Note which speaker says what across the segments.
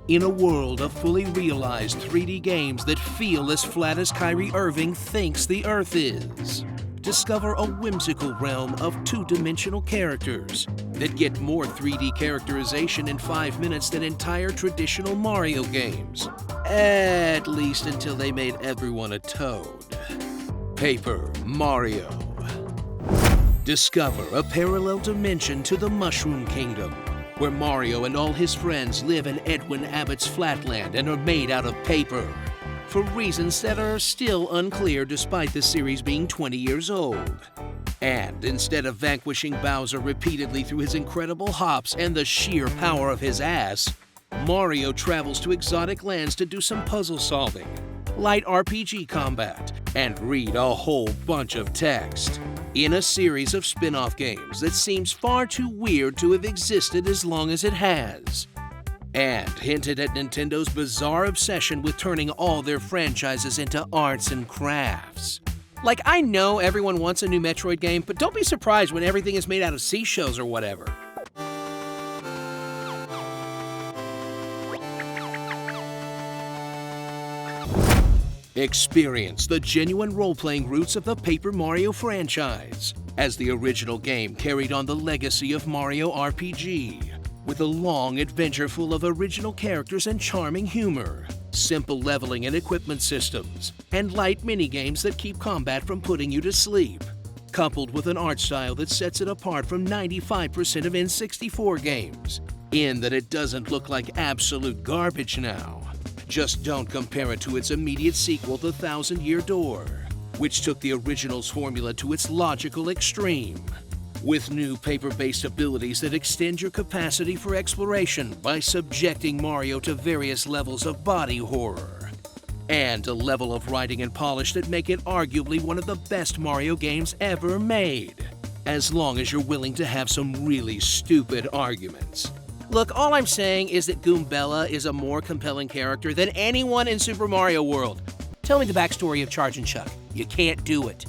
Speaker 1: In a world of fully realized 3D games that feel as flat as Kyrie Irving thinks the Earth is, discover a whimsical realm of two-dimensional characters that get more 3D characterization in 5 minutes than entire traditional Mario games. At least until they made everyone a toad. Paper Mario. Discover a parallel dimension to the Mushroom Kingdom, where Mario and all his friends live in Edwin Abbott's Flatland and are made out of paper, for reasons that are still unclear despite the series being 20 years old. And instead of vanquishing Bowser repeatedly through his incredible hops and the sheer power of his ass, Mario travels to exotic lands to do some puzzle solving, light RPG combat, and read a whole bunch of text in a series of spin-off games that seems far too weird to have existed as long as it has, and hinted at Nintendo's bizarre obsession with turning all their franchises into arts and crafts. Like, I know everyone wants a new Metroid game, but don't be surprised when everything is made out of seashells or whatever. Experience the genuine role-playing roots of the Paper Mario franchise, as the original game carried on the legacy of Mario RPG, with a long adventure full of original characters and charming humor, simple leveling and equipment systems, and light minigames that keep combat from putting you to sleep, coupled with an art style that sets it apart from 95% of N64 games, in that it doesn't look like absolute garbage now. Just don't compare it to its immediate sequel, The Thousand Year Door, which took the original's formula to its logical extreme, with new paper-based abilities that extend your capacity for exploration by subjecting Mario to various levels of body horror, and a level of writing and polish that make it arguably one of the best Mario games ever made, as long as you're willing to have some really stupid arguments. Look, all I'm saying is that Goombella is a more compelling character than anyone in Super Mario World. Tell me the backstory of Charge and Chuck. You can't do it.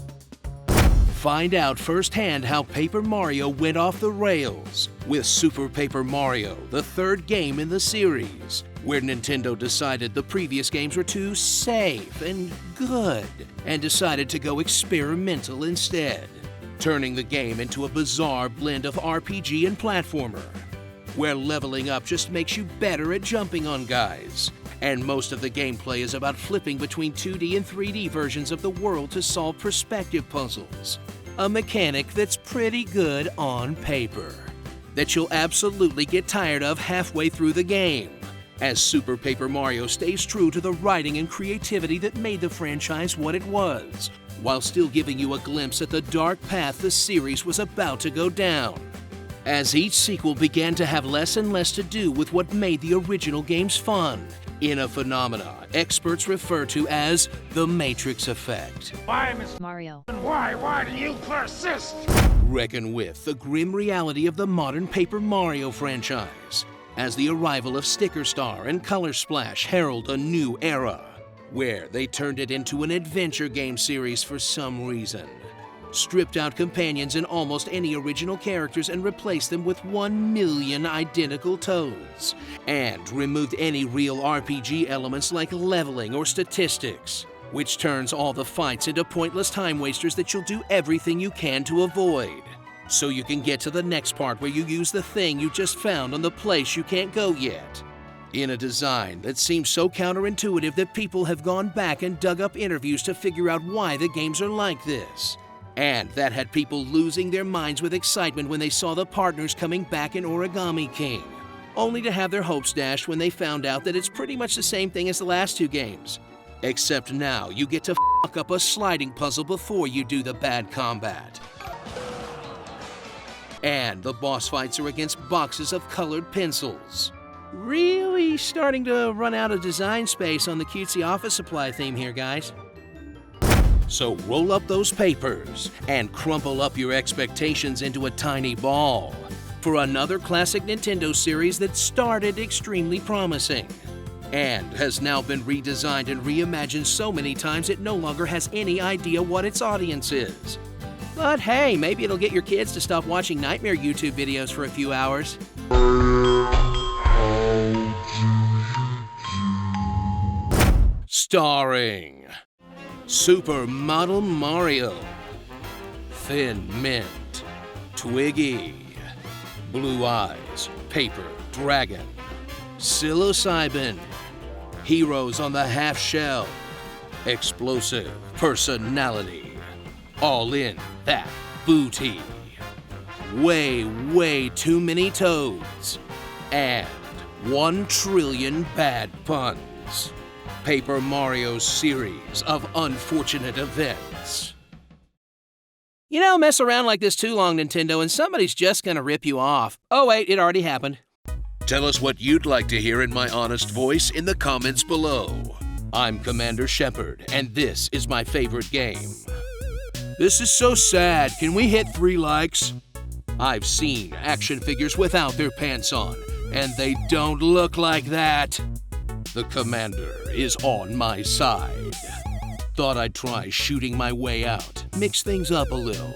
Speaker 1: Find out firsthand how Paper Mario went off the rails with Super Paper Mario, the third game in the series, where Nintendo decided the previous games were too safe and good, and decided to go experimental instead, turning the game into a bizarre blend of RPG and platformer, where leveling up just makes you better at jumping on guys, and most of the gameplay is about flipping between 2D and 3D versions of the world to solve perspective puzzles, a mechanic that's pretty good on paper, that you'll absolutely get tired of halfway through the game, as Super Paper Mario stays true to the writing and creativity that made the franchise what it was, while still giving you a glimpse at the dark path the series was about to go down, as each sequel began to have less and less to do with what made the original games fun, in a phenomena experts refer to as the Matrix Effect.
Speaker 2: Why, Miss
Speaker 3: Mario?
Speaker 2: Why do you persist?
Speaker 1: Reckon with the grim reality of the modern Paper Mario franchise, as the arrival of Sticker Star and Color Splash herald a new era, where they turned it into an adventure game series for some reason, stripped out companions and almost any original characters and replaced them with 1 million identical Toads, and removed any real RPG elements like leveling or statistics, which turns all the fights into pointless time wasters that you'll do everything you can to avoid, so you can get to the next part where you use the thing you just found on the place you can't go yet, in a design that seems so counterintuitive that people have gone back and dug up interviews to figure out why the games are like this. And that had people losing their minds with excitement when they saw the partners coming back in Origami King, only to have their hopes dashed when they found out that it's pretty much the same thing as the last two games. Except now you get to fuck up a sliding puzzle before you do the bad combat. And the boss fights are against boxes of colored pencils. Really starting to run out of design space on the cutesy office supply theme here, guys. So roll up those papers and crumple up your expectations into a tiny ball for another classic Nintendo series that started extremely promising and has now been redesigned and reimagined so many times it no longer has any idea what its audience is. But hey, maybe it'll get your kids to stop watching Nightmare YouTube videos for a few hours.
Speaker 4: How do you
Speaker 1: Starring Supermodel Mario, Thin Mint, Twiggy, Blue Eyes, Paper Dragon, Psilocybin, Heroes on the Half Shell, Explosive Personality, All in That Booty, Way, way too many toads, and 1 trillion bad puns. Paper Mario's series of unfortunate events. You know, mess around like this too long, Nintendo, and somebody's just gonna rip you off. Oh wait, it already happened. Tell us what you'd like to hear in my honest voice in the comments below. I'm Commander Shepard, and this is my favorite game. This is so sad. Can we hit 3 likes? I've seen action figures without their pants on, and they don't look like that. The Commander is on my side. Thought I'd try shooting my way out, mix things up a little.